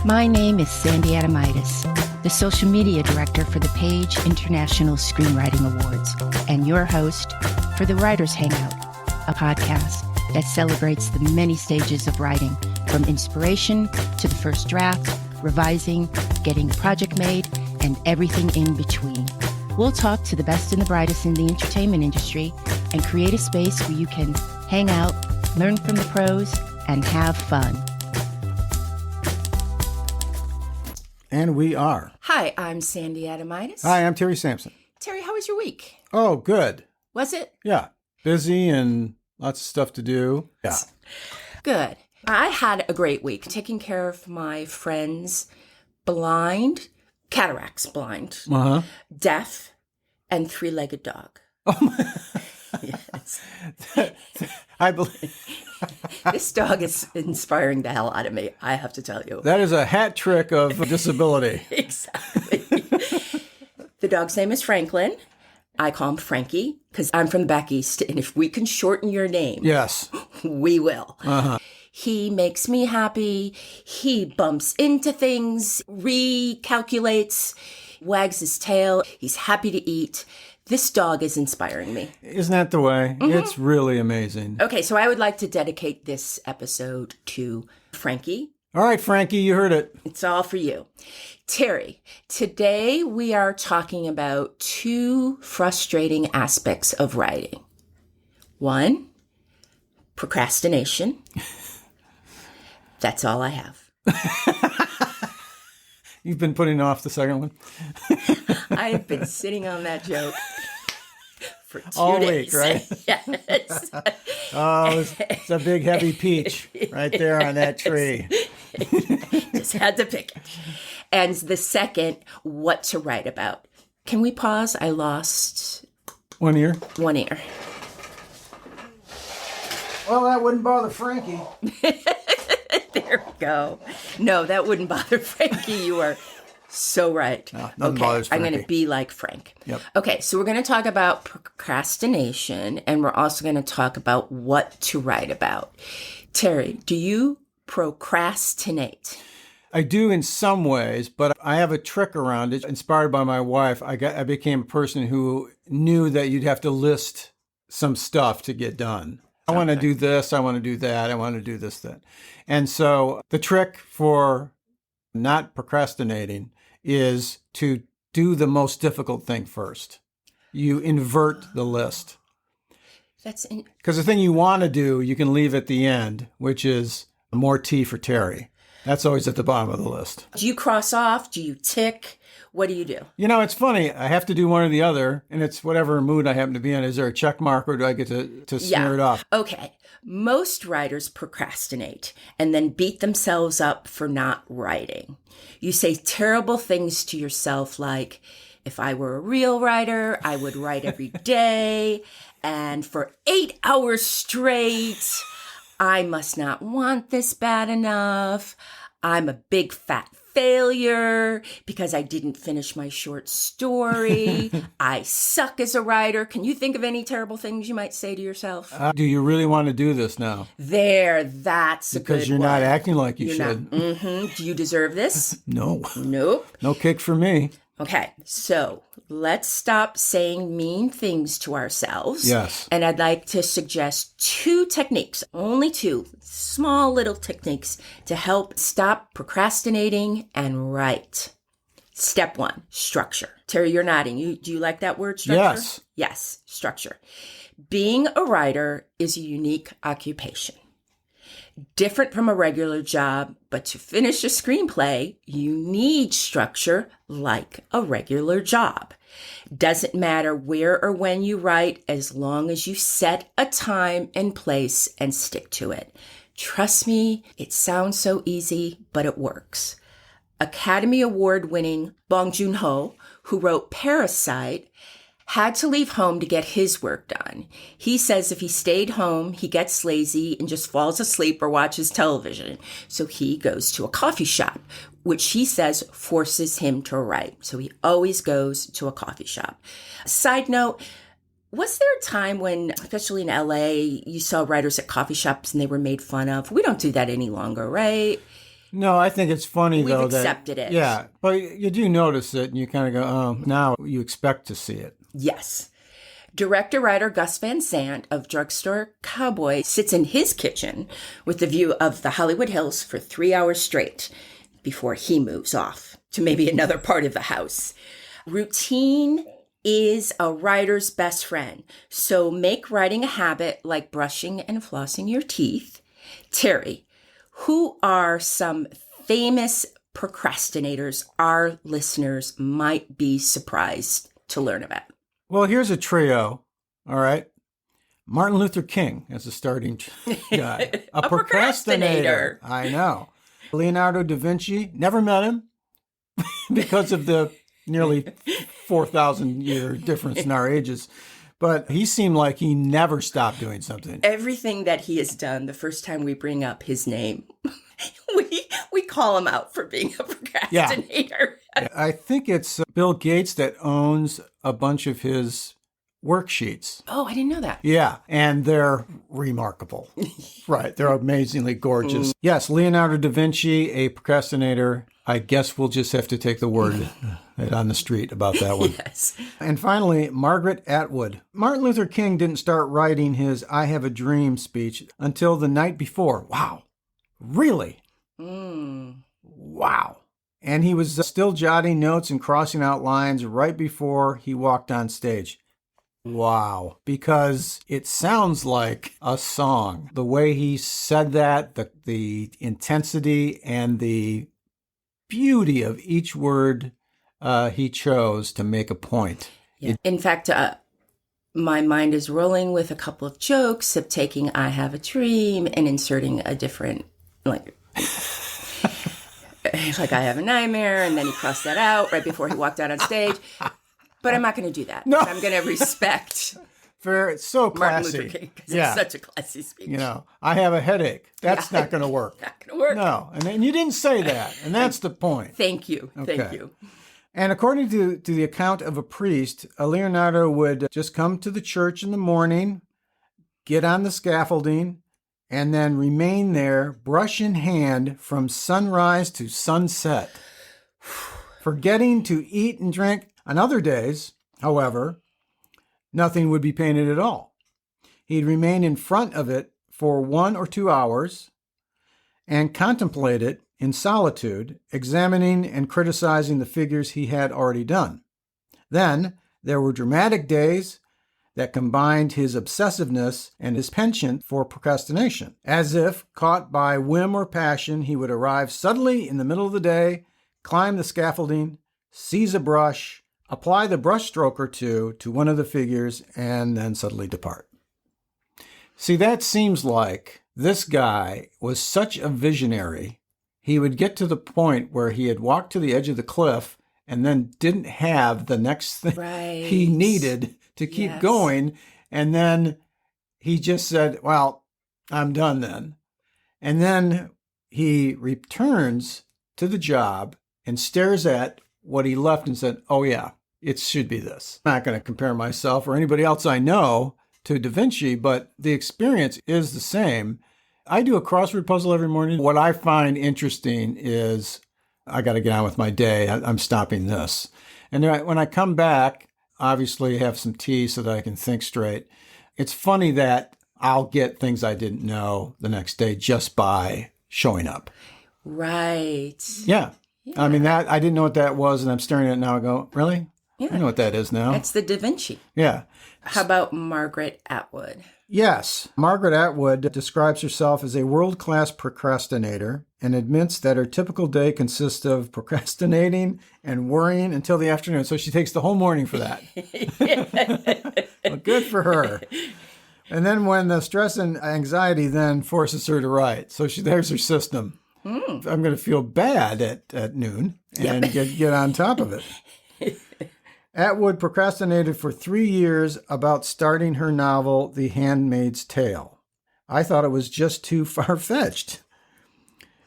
My name is Sandy Adamitis, the social media director for the Page International Screenwriting Awards, and your host for the Writers Hangout, a podcast that celebrates the many stages of writing, from inspiration to the first draft, revising, getting a project made, and everything in between. We'll talk to the best and the brightest in the entertainment industry and create a space where you can hang out, learn from the pros, and have fun. And we are. Hi, I'm Sandy Adamitis. Hi, I'm Terry Sampson. Terry, how was your week? Oh, good. Was it? Yeah. Busy and lots of stuff to do. Yeah. Good. I had a great week taking care of my friend's cataracts blind, deaf, and three-legged dog. Oh my. Yes. I believe This dog is inspiring the hell out of me, I have to tell you. that is a hat trick of disability. Exactly. The dog's name is Franklin. I call him Frankie because I'm from the back east, and if we can shorten your name, Yes. we will. He makes me happy. He bumps into things, recalculates, wags his tail. He's happy to eat. This dog is inspiring me. Isn't that the way? It's really amazing. Okay, so I would like to dedicate this episode to Frankie. All right, Frankie, you heard it. It's all for you. Terry, today we are talking about two frustrating aspects of writing. One, procrastination. That's all I have. You've been putting off the second one? I have been sitting on that joke for 2 All days. week, right? Yes. Oh, it's a big, heavy peach right there on that tree. Just had to pick it. And the second, what to write about. Can we pause? I lost 1 ear. one ear. Well, that wouldn't bother Frankie. There we go. No, that wouldn't bother Frankie. You are so right. No, nothing bothers I'm Frankie. going to be like Frank. Yep. Okay, so we're going to talk about procrastination, and we're also going to talk about what to write about. Terry, do you procrastinate? I do in some ways, but I have a trick around it. Inspired by my wife, I became a person who knew that you'd have to list some stuff to get done. I want to do this, I want to do that, I want to do this, that. And so the trick for not procrastinating is to do the most difficult thing first. You invert the list. Because the thing you want to do, you can leave at the end, which is more tea for Terry. That's always at the bottom of the list. Do you cross off? Do you tick? What do you do? You know, it's funny. I have to do one or the other, and it's whatever mood I happen to be in. Is there a check mark, or do I get to smear it off? Okay. Most writers procrastinate and then beat themselves up for not writing. You say terrible things to yourself like, if I were a real writer, I would write every day and for 8 hours straight. I must not want this bad enough. I'm a big fat failure because I didn't finish my short story. I suck as a writer. Can you think of any terrible things you might say to yourself? Do you really want to do this now? That's a good one. Because you're not acting like you should. Do you deserve this? No. Nope. No kick for me. Okay, so let's stop saying mean things to ourselves. Yes. And I'd like to suggest two techniques, only two small little techniques to help stop procrastinating and write. Step one, structure. Terry, you're nodding. Do you like that word, structure? Yes. Yes, structure. Being a writer is a unique occupation. Different from a regular job, but to finish a screenplay, you need structure like a regular job. Doesn't matter where or when you write, as long as you set a time and place and stick to it. Trust me, it sounds so easy, but it works. Academy Award-winning Bong Joon-ho, who wrote Parasite, had to leave home to get his work done. He says if he stayed home, he gets lazy and just falls asleep or watches television. So he goes to a coffee shop, which he says forces him to write. So he always goes to a coffee shop. Side note, was there a time when, especially in LA, you saw writers at coffee shops and they were made fun of? We don't do that any longer, right? No, I think it's funny, We've though, accepted it. Yeah, but you do notice it, and you kind of go, oh, now you expect to see it. Yes. Director-writer Gus Van Sant of Drugstore Cowboy sits in his kitchen with the view of the Hollywood Hills for 3 hours straight before he moves off to maybe another part of the house. Routine is a writer's best friend, so make writing a habit like brushing and flossing your teeth. Terry, who are some famous procrastinators our listeners might be surprised to learn about? Well, here's a trio, all right? Martin Luther King as a starting guy. A procrastinator. I know. Leonardo da Vinci, never met him because of the nearly 4,000 year difference in our ages. But he seemed like he never stopped doing something. Everything that he has done, the first time we bring up his name, we call him out for being a procrastinator. Yeah. I think it's Bill Gates that owns a bunch of his worksheets. Oh, I didn't know that. Yeah, and they're remarkable. Right, they're amazingly gorgeous. Yes, Leonardo da Vinci, a procrastinator. I guess we'll just have to take the word on the street about that one. Yes. And finally, Margaret Atwood. Martin Luther King didn't start writing his I Have a Dream speech until the night before. Wow. Really? Wow. And he was still jotting notes and crossing out lines right before he walked on stage. Wow. Because it sounds like a song. The way he said that, the intensity and the beauty of each word he chose to make a point. Yeah. In fact, my mind is rolling with a couple of jokes of taking I Have a Dream and inserting a different, like I have a nightmare, and then he crossed that out right before he walked out on stage. But I'm not going to do that. No. I'm going to respect It's so classy. Martin Luther King, because it's such a classy speech. You know, I have a headache. That's not going to work. Not going to work. No, and you didn't say that, and that's the point. Thank you. Okay. Thank you. And according to the account of a priest, Leonardo would just come to the church in the morning, get on the scaffolding, and then remain there, brush in hand, from sunrise to sunset. Forgetting to eat and drink. On other days, however, nothing would be painted at all. He'd remain in front of it for 1 or 2 hours and contemplate it in solitude, examining and criticizing the figures he had already done. Then there were dramatic days that combined his obsessiveness and his penchant for procrastination. As if caught by whim or passion, he would arrive suddenly in the middle of the day, climb the scaffolding, seize a brush, apply the brush stroke or two to one of the figures, and then suddenly depart. See, that seems like this guy was such a visionary. He would get to the point where he had walked to the edge of the cliff and then didn't have the next thing he needed to keep going. And then he just said, well, I'm done then. And then he returns to the job and stares at what he left and said, oh yeah, it should be this. I'm not going to compare myself or anybody else I know to Da Vinci, but the experience is the same. I do a crossword puzzle every morning. What I find interesting is I got to get on with my day. I'm stopping this. And then when I come back, obviously have some tea so that I can think straight. It's funny that I'll get things I didn't know the next day just by showing up. Right. Yeah. I mean, that I didn't know what that was, and I'm staring at it now. I go, really? Yeah. I know what that is now. It's the Da Vinci. Yeah. How about Margaret Atwood? Yes. Margaret Atwood describes herself as a world-class procrastinator and admits that her typical day consists of procrastinating and worrying until the afternoon. So she takes the whole morning for that. Well, good for her. And then when the stress and anxiety then forces her to write. So there's her system. I'm going to feel bad at noon and get on top of it. Atwood procrastinated for 3 years about starting her novel, The Handmaid's Tale. I thought it was just too far-fetched.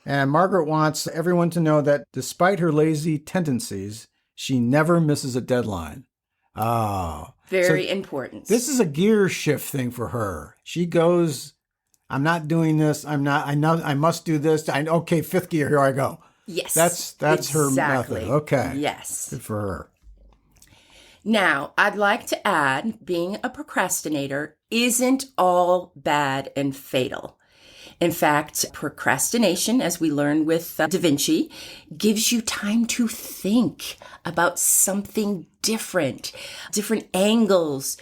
And Margaret wants everyone to know that despite her lazy tendencies, she never misses a deadline. Oh. Very important. This is a gear shift thing for her. She goes I'm not doing this. I know I must do this. Okay, fifth gear, here I go. Yes. That's her method. Okay. Yes. Good for her. Now, I'd like to add, being a procrastinator isn't all bad and fatal. In fact, procrastination, as we learned with Da Vinci, gives you time to think about something different angles,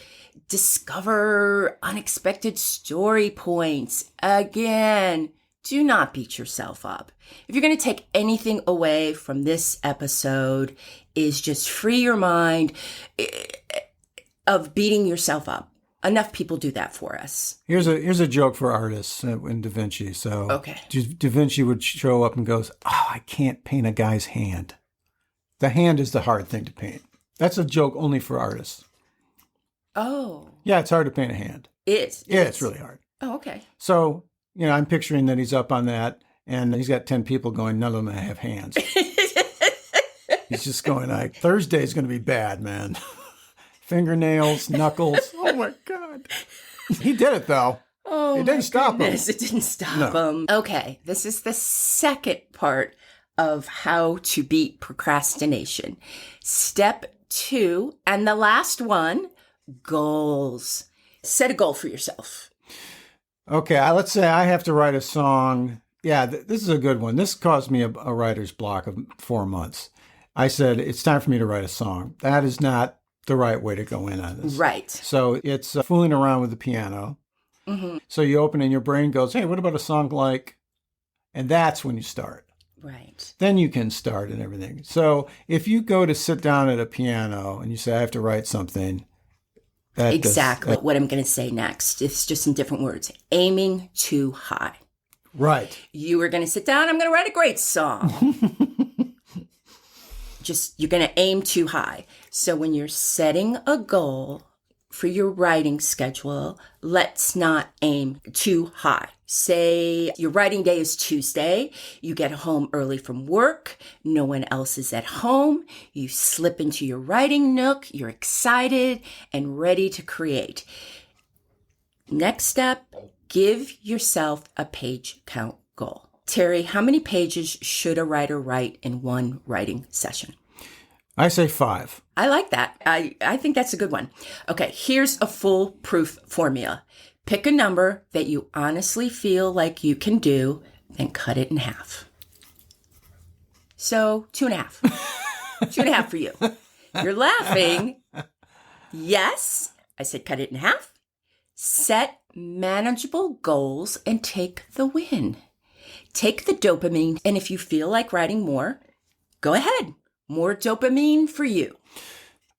discover unexpected story points. Again, do not beat yourself up. If you're going to take anything away from this episode, is just free your mind of beating yourself up. Enough people do that for us. Here's a joke for artists in Da Vinci. So okay. Da Vinci would show up and goes, "Oh, I can't paint a guy's hand. The hand is the hard thing to paint." That's a joke only for artists. Oh. Yeah, it's hard to paint a hand. It's really hard. Oh, okay. So, I'm picturing that he's up on that, and he's got 10 people going, none of them have hands. He's just going like, Thursday's going to be bad, man. Fingernails, knuckles. Oh, my God. He did it, though. Oh, it didn't stop him. It didn't stop him. Okay, this is the second part of how to beat procrastination. Step 2, and the last one, goals. Set a goal for yourself. Okay, let's say I have to write a song. Yeah, this is a good one. This caused me a writer's block of 4 months. I said, it's time for me to write a song. That is not the right way to go in on this. Right. So it's fooling around with the piano. Mm-hmm. So you open and your brain goes, hey, what about a song like, and that's when you start. Right. Then you can start and everything. So if you go to sit down at a piano and you say, I have to write something. Exactly what I'm going to say next. It's just in different words. Aiming too high. Right. You are going to sit down. I'm going to write a great song. You're going to aim too high. So when you're setting a goal for your writing schedule, let's not aim too high. Say your writing day is Tuesday. You get home early from work. No one else is at home. You slip into your writing nook. You're excited and ready to create. Next step, give yourself a page count goal. Terry, how many pages should a writer write in one writing session? I say 5. I like that. I think that's a good one. Okay, here's a foolproof formula. Pick a number that you honestly feel like you can do, then cut it in half. So 2.5. 2.5 for you. You're laughing. Yes, I said cut it in half. Set manageable goals and take the win. Take the dopamine, and if you feel like writing more, go ahead. More dopamine for you.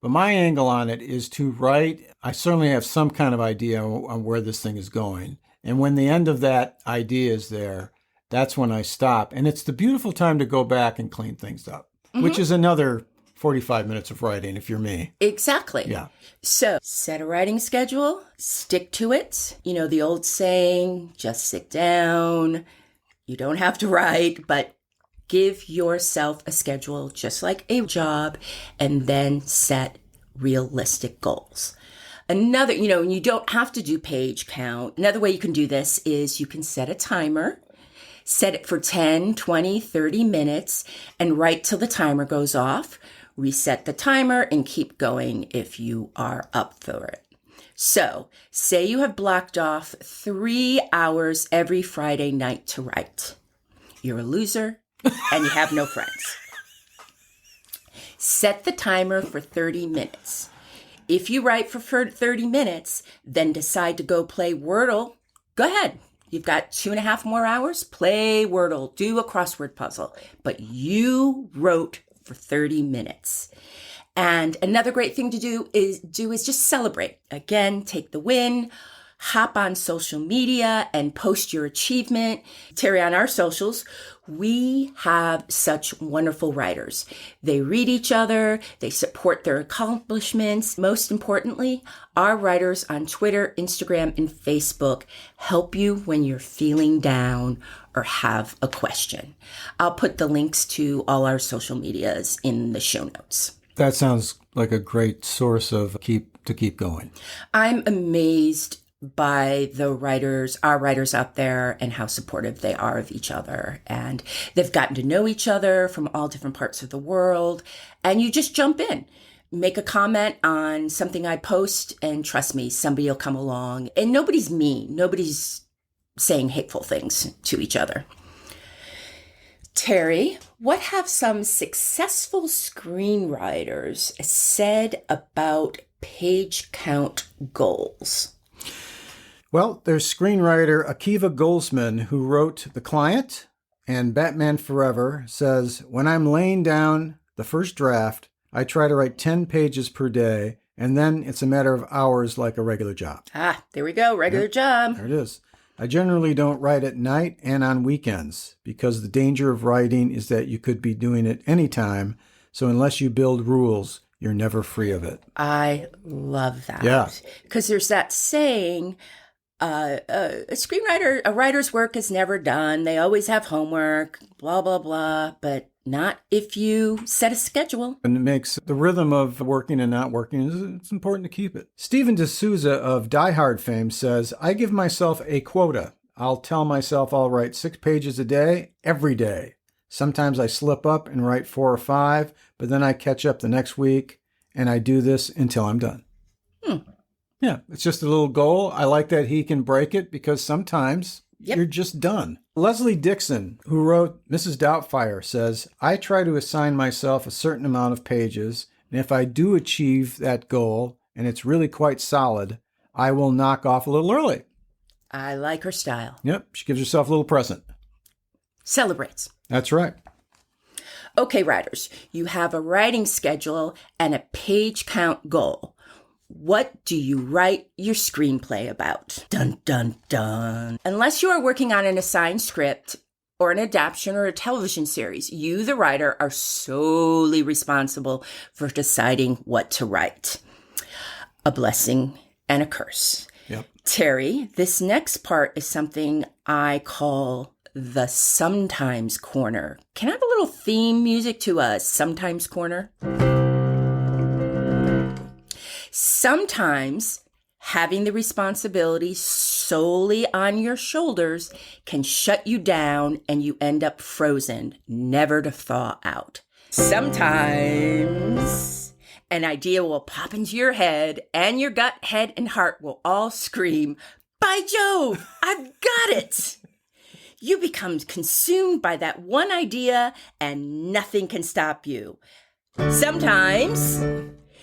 But my angle on it is to write. I certainly have some kind of idea on where this thing is going. And when the end of that idea is there, that's when I stop. And it's the beautiful time to go back and clean things up, which is another 45 minutes of writing if you're me. Exactly. Yeah. So set a writing schedule, stick to it. You know, the old saying, just sit down. You don't have to write, but give yourself a schedule just like a job, and then set realistic goals. Another, you don't have to do page count. Another way you can do this is you can set a timer, set it for 10, 20, 30 minutes, and write till the timer goes off. Reset the timer and keep going if you are up for it. So, say you have blocked off 3 hours every Friday night to write. You're a loser and you have no friends. Set the timer for 30 minutes. If you write for 30 minutes, then decide to go play Wordle, go ahead. You've got 2.5 more hours, play Wordle, do a crossword puzzle. But you wrote for 30 minutes. And another great thing to do is just celebrate. Again, take the win, hop on social media and post your achievement. Terry, on our socials, we have such wonderful writers. They read each other, they support their accomplishments. Most importantly, our writers on Twitter, Instagram, and Facebook help you when you're feeling down or have a question. I'll put the links to all our social medias in the show notes. That sounds like a great source of to keep going. I'm amazed by our writers out there, and how supportive they are of each other. And they've gotten to know each other from all different parts of the world. And you just jump in, make a comment on something I post, and trust me, somebody will come along. And nobody's mean. Nobody's saying hateful things to each other. Terry, what have some successful screenwriters said about page count goals? Well, there's screenwriter Akiva Goldsman, who wrote The Client and Batman Forever, says, "When I'm laying down the first draft, I try to write 10 pages per day, and then it's a matter of hours like a regular job." Ah, there we go. Regular job. There it is. "I generally don't write at night and on weekends because the danger of writing is that you could be doing it anytime. So unless you build rules, you're never free of it." I love that. Yeah. Because there's that saying, a writer's work is never done. They always have homework, blah, blah, blah, but not if you set a schedule. And it makes the rhythm of working and not working, it's important to keep it. Stephen D'Souza of Die Hard fame says, "I give myself a quota. I'll tell myself I'll write 6 pages a day, every day. Sometimes I slip up and write 4 or 5, but then I catch up the next week, and I do this until I'm done." Yeah, it's just a little goal. I like that he can break it because sometimes you're just done. Leslie Dixon, who wrote Mrs. Doubtfire, says, "I try to assign myself a certain amount of pages, and if I do achieve that goal, and it's really quite solid, I will knock off a little early." I like her style. Yep, she gives herself a little present. Celebrates. That's right. Okay, writers, you have a writing schedule and a page count goal. What do you write your screenplay about? Dun, dun, dun. Unless you are working on an assigned script or an adaptation or a television series, you, the writer, are solely responsible for deciding what to write. A blessing and a curse. Yep. Terry, this next part is something I call the Sometimes Corner. Can I have a little theme music to a Sometimes Corner? Sometimes having the responsibility solely on your shoulders can shut you down and you end up frozen, never to thaw out. Sometimes an idea will pop into your head and your gut, head, and heart will all scream, "By Jove, I've got it!" You become consumed by that one idea and nothing can stop you. Sometimes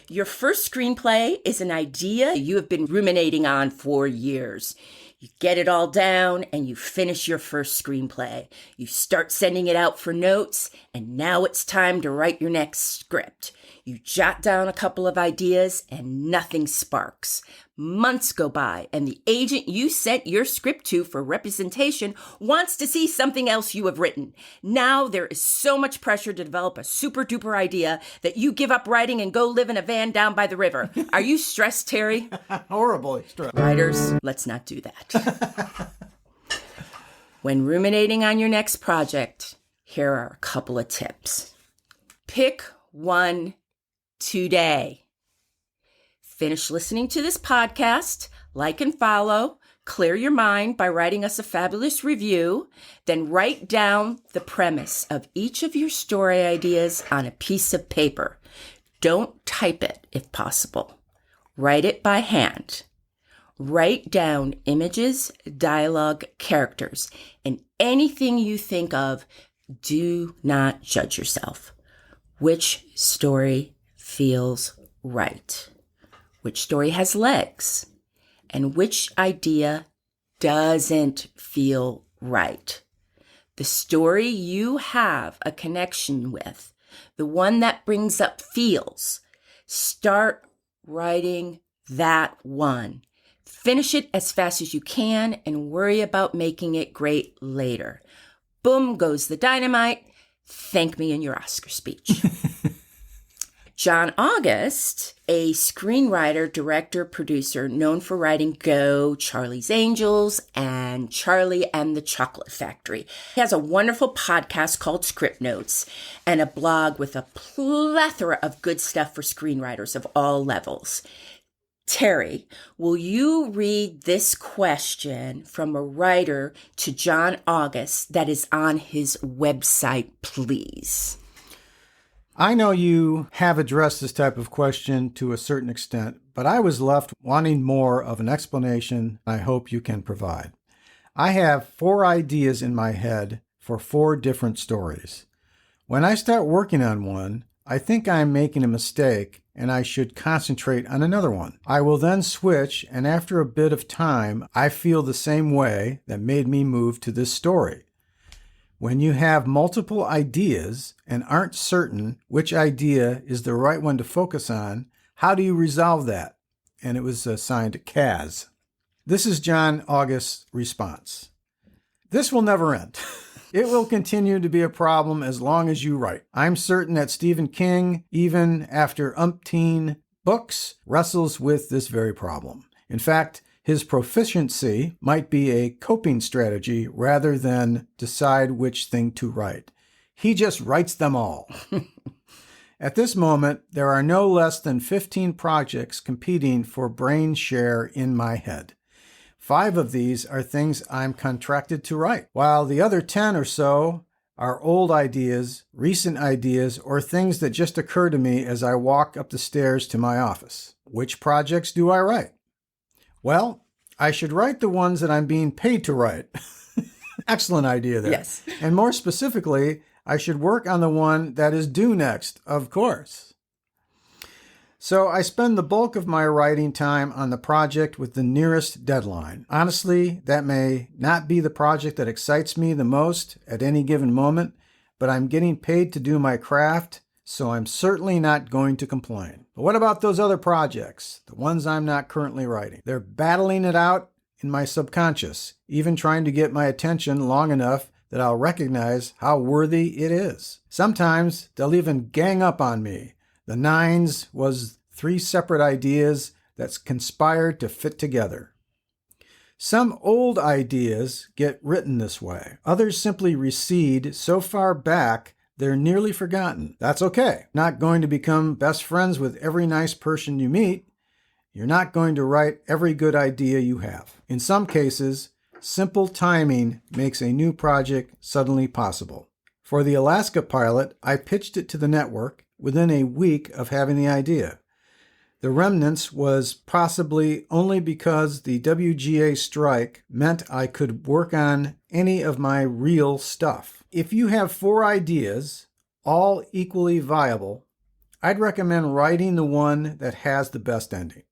your first screenplay is an idea you have been ruminating on for years. You get it all down and you finish your first screenplay. You start sending it out for notes, and now it's time to write your next script. You jot down a couple of ideas and nothing sparks. Months go by and the agent you sent your script to for representation wants to see something else you have written. Now there is so much pressure to develop a super duper idea that you give up writing and go live in a van down by the river. Are you stressed, Terry? Horribly stressed. Writers, let's not do that. When ruminating on your next project, here are a couple of tips. Pick one today. Finish listening to this podcast, like and follow, clear your mind by writing us a fabulous review, then write down the premise of each of your story ideas on a piece of paper. Don't type it if possible. Write it by hand. Write down images, dialogue, characters, and anything you think of. Do not judge yourself. Which story feels right? Which story has legs? And which idea doesn't feel right? The story you have a connection with, the one that brings up feels. Start writing that one. Finish it as fast as you can and worry about making it great later. Boom goes the dynamite. Thank me in your Oscar speech. John August, a screenwriter, director, producer known for writing Go, Charlie's Angels, and Charlie and the Chocolate Factory. He has a wonderful podcast called Script Notes and a blog with a plethora of good stuff for screenwriters of all levels. Terry, will you read this question from a writer to John August that is on his website, please? I know you have addressed this type of question to a certain extent, but I was left wanting more of an explanation I hope you can provide. I have 4 ideas in my head for 4 different stories. When I start working on one, I think I'm making a mistake and I should concentrate on another one. I will then switch, and after a bit of time, I feel the same way that made me move to this story. When you have multiple ideas and aren't certain which idea is the right one to focus on, how do you resolve that? And it was assigned to Kaz. This is John August's response. This will never end. It will continue to be a problem as long as you write. I'm certain that Stephen King, even after umpteen books, wrestles with this very problem. In fact, his proficiency might be a coping strategy rather than decide which thing to write. He just writes them all. At this moment, there are no less than 15 projects competing for brain share in my head. 5 of these are things I'm contracted to write, while the other 10 or so are old ideas, recent ideas, or things that just occur to me as I walk up the stairs to my office. Which projects do I write? Well, I should write the ones that I'm being paid to write. Excellent idea there. Yes. And more specifically, I should work on the one that is due next, of course. So I spend the bulk of my writing time on the project with the nearest deadline. Honestly, that may not be the project that excites me the most at any given moment, but I'm getting paid to do my craft, so I'm certainly not going to complain. But what about those other projects, the ones I'm not currently writing? They're battling it out in my subconscious, even trying to get my attention long enough that I'll recognize how worthy it is. Sometimes they'll even gang up on me. The 9s was 3 separate ideas that conspired to fit together. Some old ideas get written this way. Others simply recede so far back they're nearly forgotten. That's okay. Not going to become best friends with every nice person you meet. You're not going to write every good idea you have. In some cases, simple timing makes a new project suddenly possible. For the Alaska pilot, I pitched it to the network within a week of having the idea. The remnants was possibly only because the WGA strike meant I could work on any of my real stuff. If you have 4 ideas, all equally viable, I'd recommend writing the one that has the best ending.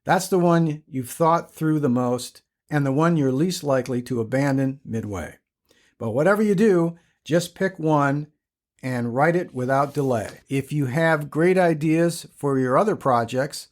That's the one you've thought through the most and the one you're least likely to abandon midway. But whatever you do, just pick one and write it without delay. If you have great ideas for your other projects,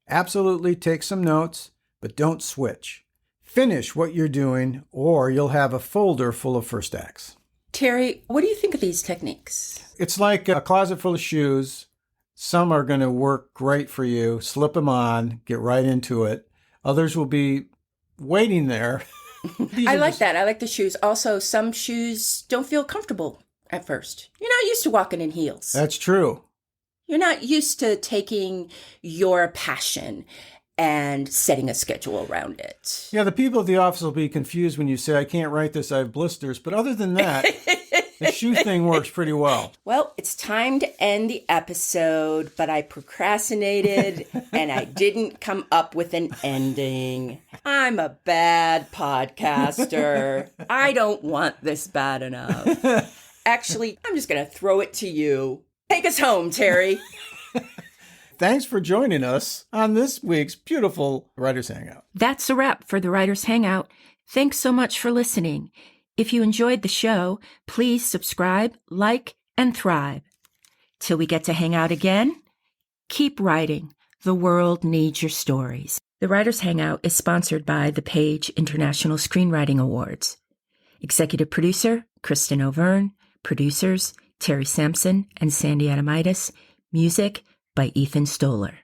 absolutely take some notes, but don't switch. Finish what you're doing, or you'll have a folder full of first acts. Terry, what do you think of these techniques? It's like a closet full of shoes. Some are going to work great for you. Slip them on, get right into it. Others will be waiting there. I like that. I like the shoes. Also, some shoes don't feel comfortable at first. You're not used to walking in heels. That's true. You're not used to taking your passion and setting a schedule around it. Yeah, the people at the office will be confused when you say, I can't write this, I have blisters. But other than that, the shoe thing works pretty well. Well, it's time to end the episode, but I procrastinated and I didn't come up with an ending. I'm a bad podcaster. I don't want this bad enough. Actually, I'm just going to throw it to you. Take us home, Terry. Thanks for joining us on this week's beautiful Writers Hangout. That's a wrap for the Writers Hangout. Thanks so much for listening. If you enjoyed the show, please subscribe, like, and thrive. Till we get to hang out again, keep writing. The world needs your stories. The Writers Hangout is sponsored by the Page International Screenwriting Awards. Executive producer, Kristen O'Verne. Producers, Terry Sampson and Sandy Adamitis. Music by Ethan Stoller.